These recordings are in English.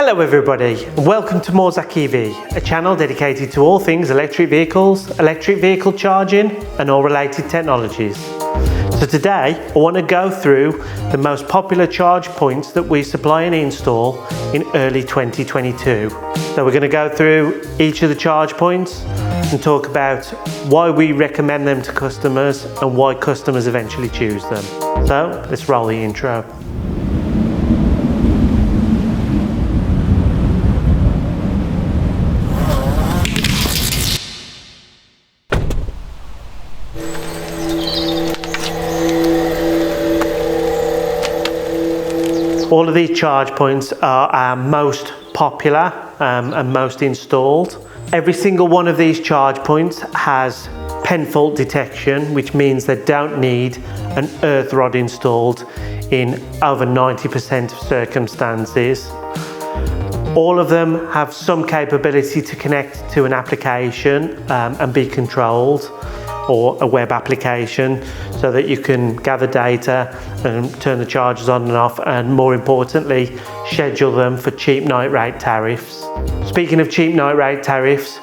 Hello everybody, and welcome to Morzak EV, a channel dedicated to all things electric vehicles, electric vehicle charging and all related technologies. So today I want to go through the most popular charge points that we supply and install in early 2022. So we're going to go through each of the charge points and talk about why we recommend them to customers and why customers eventually choose them. So let's roll the intro. All of these charge points are our most popular and most installed. Every single one of these charge points has pen fault detection, which means they don't need an earth rod installed in over 90% of circumstances. All of them have some capability to connect to an application and be controlled, or a web application, so that you can gather data and turn the chargers on and off, and more importantly, schedule them for cheap night rate tariffs. Speaking of cheap night rate tariffs,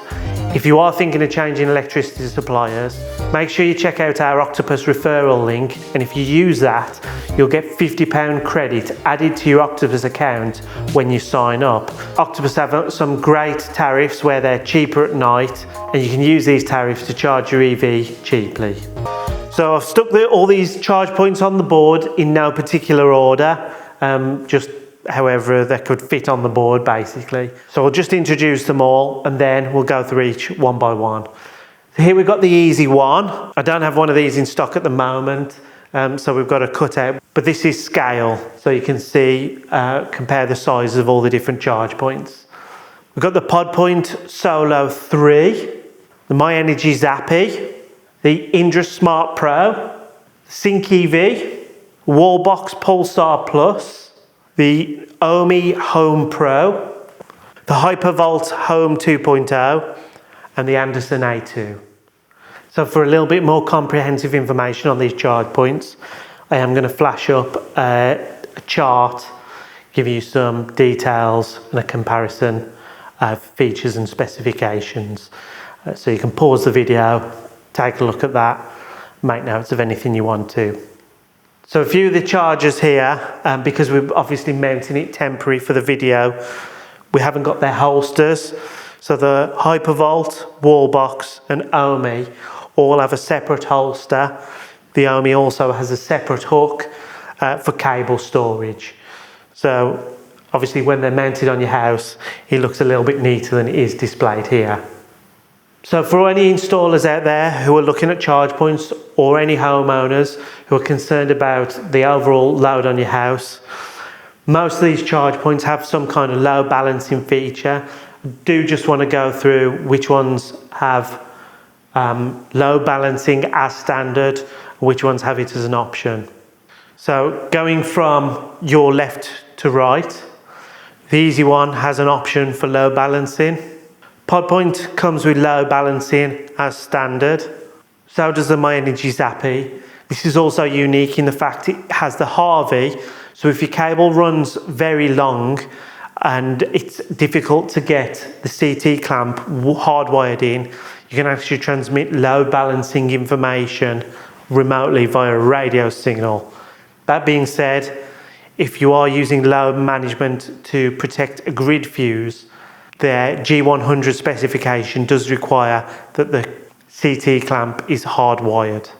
if you are thinking of changing electricity suppliers, make sure you check out our Octopus referral link, and if you use that, you'll get £50 credit added to your Octopus account when you sign up. Octopus have some great tariffs where they're cheaper at night, and you can use these tariffs to charge your EV cheaply. So I've stuck all these charge points on the board in no particular order, just however they could fit on the board basically. So I'll just introduce them all and then we'll go through each one by one. So here we've got the easy one. I don't have one of these in stock at the moment, so we've got a cutout, but this is scale, so you can see, compare the sizes of all the different charge points. We've got the PodPoint Solo 3, the MyEnergi Zappi, the Indra Smart Pro, Sync EV, Wallbox Pulsar Plus, the Ohme Home Pro, the Hypervolt Home 2.0, and the Andersen A2. So for a little bit more comprehensive information on these charge points, I am going to flash up a chart, give you some details and a comparison of features and specifications. So you can pause the video, take a look at that, make notes of anything you want to. So a few of the chargers here, because we're obviously mounting it temporary for the video, we haven't got their holsters. So the Hypervolt, Wallbox and Ohme all have a separate holster. The Ohme also has a separate hook for cable storage. So obviously when they're mounted on your house, it looks a little bit neater than it is displayed here. So for any installers out there who are looking at charge points, or any homeowners who are concerned about the overall load on your house, most of these charge points have some kind of load balancing feature. I do just want to go through which ones have load balancing as standard, and which ones have it as an option. So going from your left to right, the easy one has an option for load balancing. PodPoint comes with load balancing as standard. So does the MyEnergi Zappi. This is also unique in the fact it has the Harvey, so if your cable runs very long and it's difficult to get the CT clamp hardwired in, you can actually transmit load balancing information remotely via a radio signal. That being said, if you are using load management to protect a grid fuse, their G100 specification does require that the CT clamp is hardwired.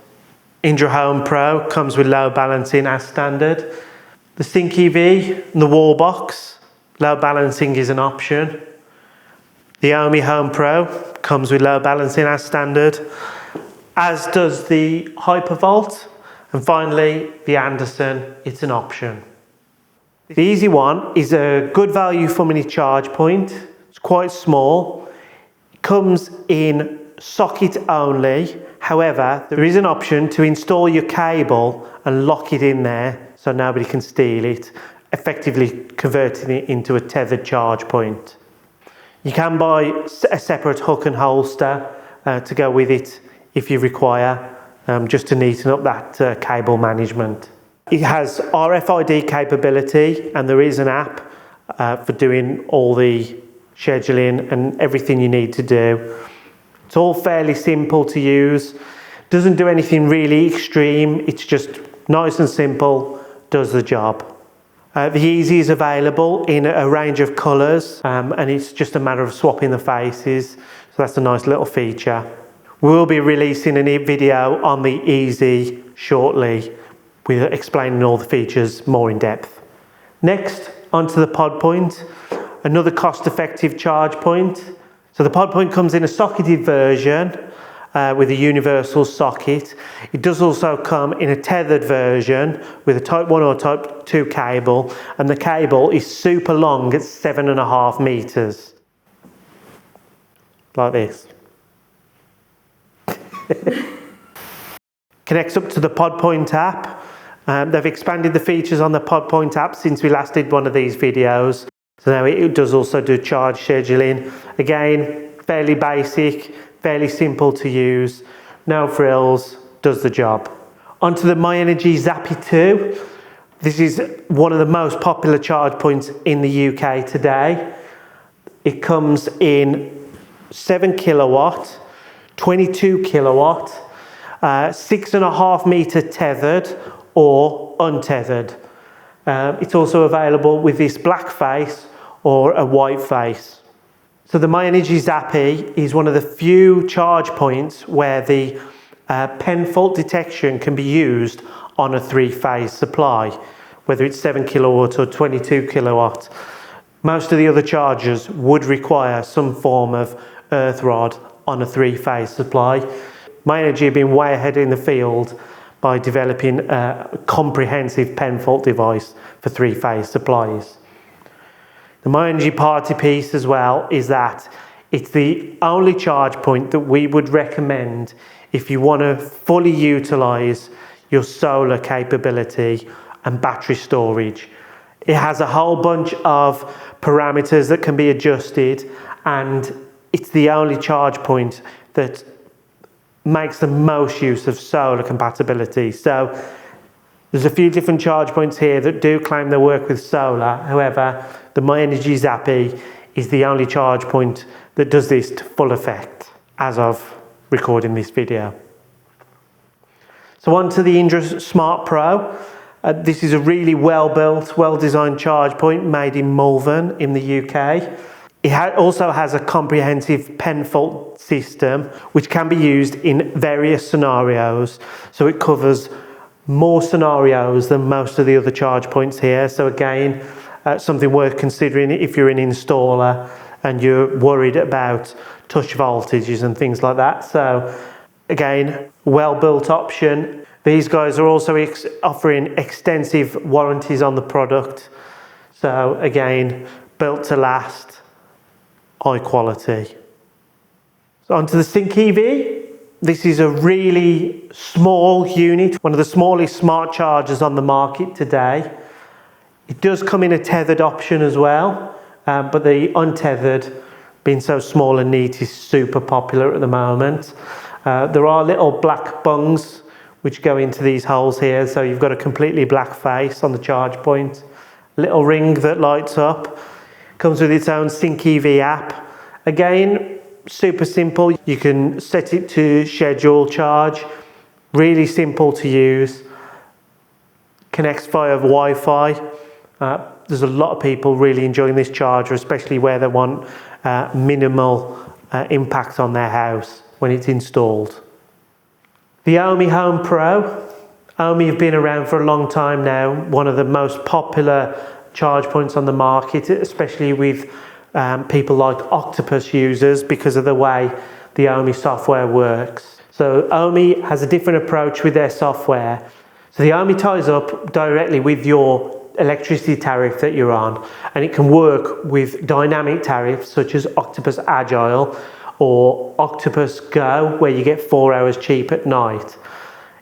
Indra Home Pro comes with load balancing as standard. The Sync EV and the Wallbox, load balancing is an option. The Ohme Home Pro comes with load balancing as standard, as does the Hypervolt. And finally, the Andersen, it's an option. The easy one is a good value for money charge point. It's quite small. It comes in socket only. However, there is an option to install your cable and lock it in there so nobody can steal it, effectively converting it into a tethered charge point. You can buy a separate hook and holster to go with it if you require, just to neaten up that cable management. It has RFID capability, and there is an app for doing all the scheduling and everything you need to do. It's all fairly simple to use. Doesn't do anything really extreme. It's just nice and simple, does the job. The Easy is available in a range of colours, and it's just a matter of swapping the faces. So that's a nice little feature. We'll be releasing a video on the Easy shortly, with explaining all the features more in depth. Next, onto the PodPoint, another cost-effective charge point. So the PodPoint comes in a socketed version with a universal socket. It does also come in a tethered version with a Type 1 or Type 2 cable, and the cable is super long at 7.5 meters. Like this. Connects up to the PodPoint app. They've expanded the features on the PodPoint app since we last did one of these videos. So now it does also do charge scheduling. Again, fairly basic, fairly simple to use, no frills, does the job. Onto the MyEnergi Zappi 2. This is one of the most popular charge points in the UK today. It comes in 7 kilowatt, 22 kilowatt, 6.5 meter tethered or untethered. It's also available with this black face or a white face. So the MyEnergi Zappi is one of the few charge points where the pen fault detection can be used on a 3-phase supply, whether it's 7 kilowatt or 22 kilowatt. Most of the other chargers would require some form of earth rod on a 3-phase supply. MyEnergi have been way ahead in the field by developing a comprehensive pen fault device for 3-phase supplies. The MyEnergi party piece as well is that it's the only charge point that we would recommend if you want to fully utilise your solar capability and battery storage. It has a whole bunch of parameters that can be adjusted, and it's the only charge point that makes the most use of solar compatibility. So there's a few different charge points here that do claim they work with solar. However, the MyEnergi Zappi is the only charge point that does this to full effect as of recording this video. So on to the Indra Smart Pro. This is a really well-built, well-designed charge point made in Malvern in the UK. It also has a comprehensive pen fault system which can be used in various scenarios. So it covers more scenarios than most of the other charge points here. So again, something worth considering if you're an installer and you're worried about touch voltages and things like that. So again, well-built option. These guys are also offering extensive warranties on the product. So again, built to last, high quality. So onto the Sync EV. This is a really small unit, one of the smallest smart chargers on the market today. It does come in a tethered option as well, but the untethered, being so small and neat, is super popular at the moment. There are little black bungs which go into these holes here, so you've got a completely black face on the charge point. Little ring that lights up. Comes with its own Sync EV app. Again, super simple. You can set it to schedule charge. Really simple to use. Connects via Wi-Fi. There's a lot of people really enjoying this charger, especially where they want minimal impact on their house when it's installed. The Ohme Home Pro. Ohme have been around for a long time now. One of the most popular charge points on the market, especially with people like Octopus users, because of the way the Ohme software works. So Ohme has a different approach with their software. So the Ohme ties up directly with your electricity tariff that you're on, and it can work with dynamic tariffs such as Octopus Agile or Octopus Go, where you get 4 hours cheap at night.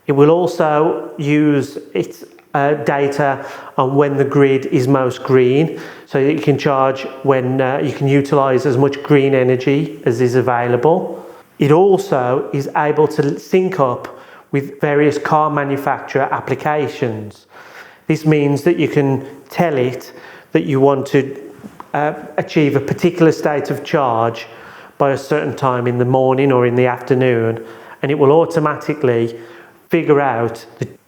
It will also use its data on when the grid is most green, so you can charge when you can utilize as much green energy as is available. It also is able to sync up with various car manufacturer applications. This means that you can tell it that you want to achieve a particular state of charge by a certain time in the morning or in the afternoon, and it will automatically figure out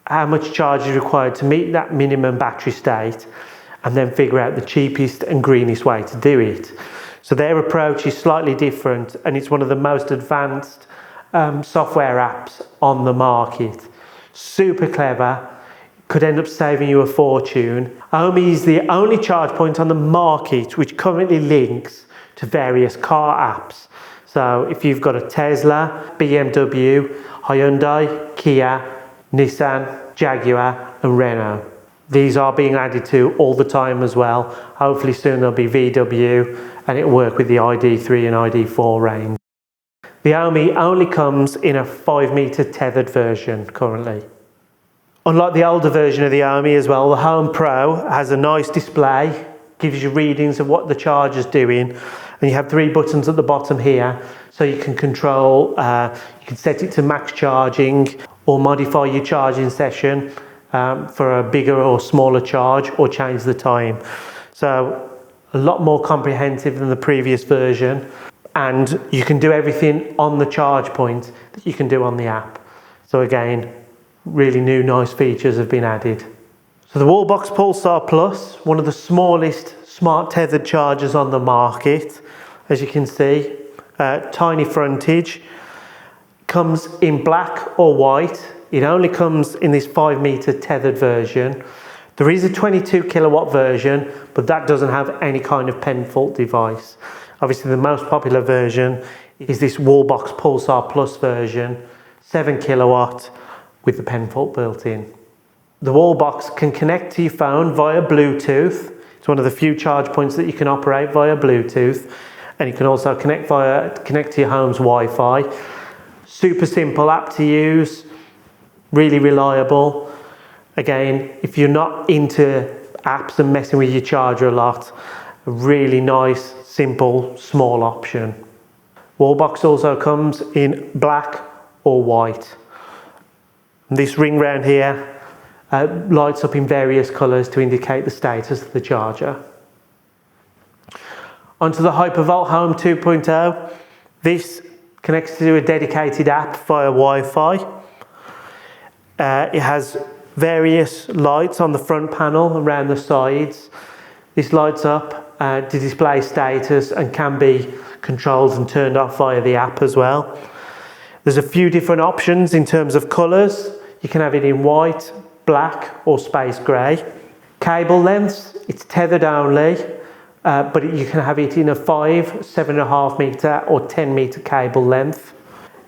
how much charge is required to meet that minimum battery state, and then figure out the cheapest and greenest way to do it. So their approach is slightly different, and it's one of the most advanced software apps on the market. Super clever, could end up saving you a fortune. Ohme is the only charge point on the market which currently links to various car apps. So if you've got a Tesla, BMW, Hyundai, Kia, Nissan, Jaguar and Renault, these are being added to all the time as well. Hopefully soon there'll be VW, and it'll work with the ID3 and ID4 range. The Ohme only comes in a 5-meter tethered version currently. Unlike the older version of the Ohme as well, the Home Pro has a nice display, gives you readings of what the charger's doing, and you have 3 buttons at the bottom here, so you can control, you can set it to max charging or modify your charging session for a bigger or smaller charge, or change the time. So a lot more comprehensive than the previous version, and you can do everything on the charge point that you can do on the app. So again, really new nice features have been added. So the Wallbox Pulsar Plus, one of the smallest smart tethered chargers on the market, as you can see, tiny frontage, comes in black or white. It only comes in this 5-meter tethered version. There is a 22 kilowatt version, but that doesn't have any kind of pen fault device. Obviously the most popular version is this Wallbox Pulsar Plus version, 7 kilowatt with the pen fault built in. The Wallbox can connect to your phone via Bluetooth. It's one of the few charge points that you can operate via Bluetooth, and you can also connect to your home's Wi-Fi. Super simple app to use, really reliable. Again, if you're not into apps and messing with your charger a lot, a really nice, simple, small option. Wallbox also comes in black or white. This ring round here lights up in various colours to indicate the status of the charger. Onto the Hypervolt Home 2.0. This connects to a dedicated app via Wi-Fi. It has various lights on the front panel, around the sides. This lights up to display status and can be controlled and turned off via the app as well. There's a few different options in terms of colours. You can have it in white, black or space grey. Cable lengths, it's tethered only, but you can have it in a 5, 7.5 metre or 10 metre cable length.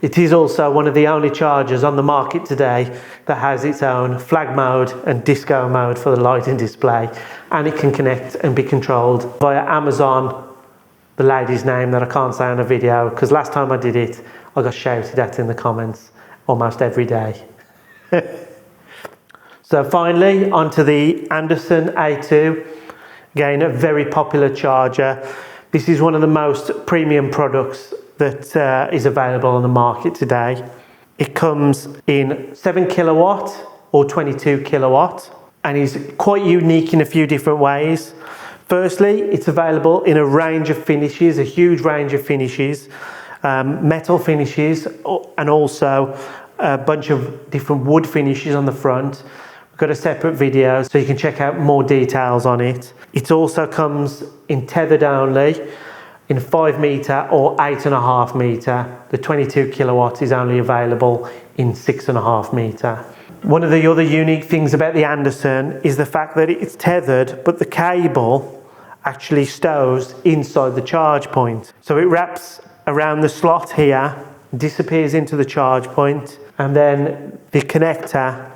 It is also one of the only chargers on the market today that has its own flag mode and disco mode for the lighting display, and it can connect and be controlled via Amazon, the lady's name that I can't say on a video because last time I did it I got shouted at in the comments almost every day. So finally, onto the Andersen A2. Again, a very popular charger. This is one of the most premium products that is available on the market today. It comes in 7 kilowatt or 22 kilowatt and is quite unique in a few different ways. Firstly, it's available in a range of finishes, a huge range of finishes, metal finishes, and also a bunch of different wood finishes on the front. We've got a separate video so you can check out more details on it. It also comes in tethered only, in 5 metre or 8.5 metre. The 22 kilowatt is only available in 6.5 metre. One of the other unique things about the Andersen is the fact that it's tethered, but the cable actually stows inside the charge point. So it wraps around the slot here, disappears into the charge point, and then the connector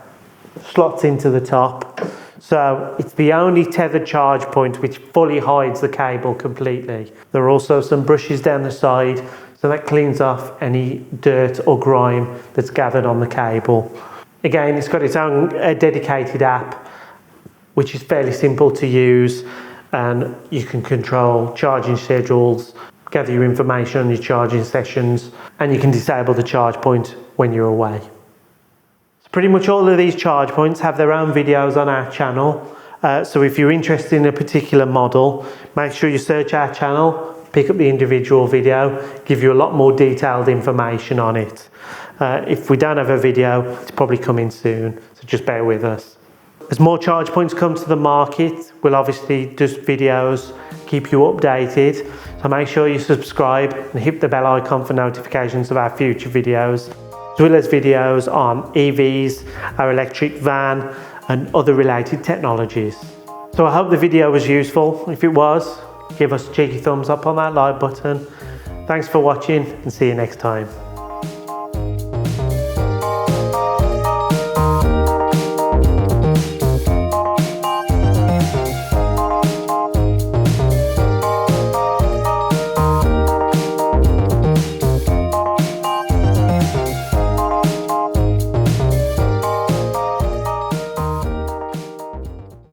slots into the top. So it's the only tethered charge point which fully hides the cable completely. There are also some brushes down the side, so that cleans off any dirt or grime that's gathered on the cable. Again, it's got its own dedicated app, which is fairly simple to use, and you can control charging schedules, gather your information on your charging sessions, and you can disable the charge point when you're away. So pretty much all of these charge points have their own videos on our channel. So if you're interested in a particular model, make sure you search our channel, pick up the individual video, give you a lot more detailed information on it. If we don't have a video, it's probably coming soon, so just bear with us. As more charge points come to the market, we'll obviously do videos, keep you updated. So make sure you subscribe and hit the bell icon for notifications of our future videos, as well as videos on EVs, our electric van, and other related technologies. So I hope the video was useful. If it was, give us a cheeky thumbs up on that like button. Thanks for watching and see you next time.